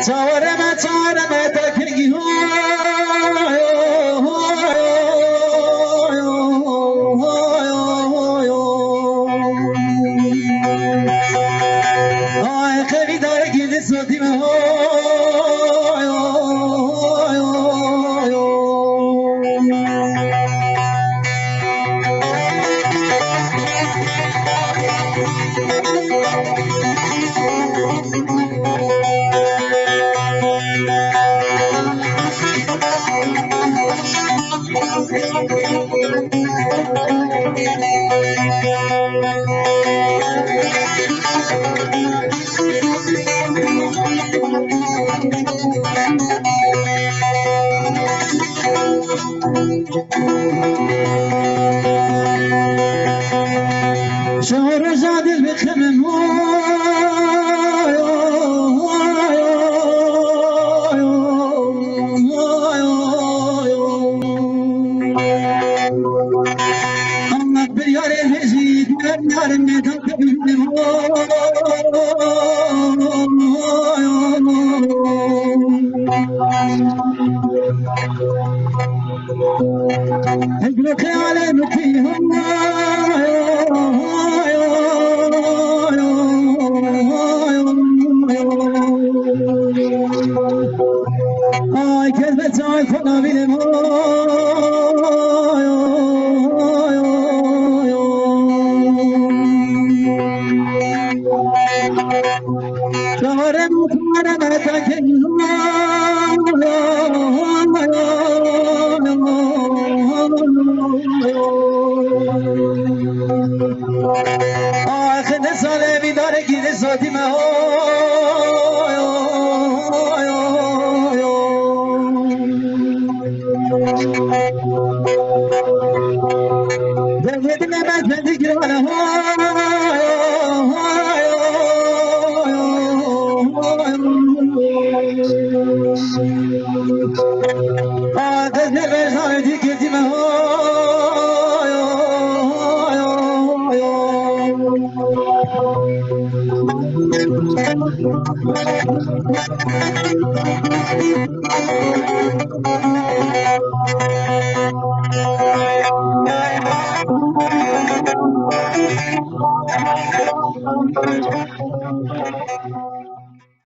چارم تکگی آی خیلی داره گیلی سوتی به شهر جادل بخمم أما بريار الهجي نار الندى اقلق على مكيهم آی کلمت آی خدا بیلم شهرم مطمئنم تکیم آخر ساله بیداره گیره ساتی دلت نمت دیگرانه آخر نمت دیگرانه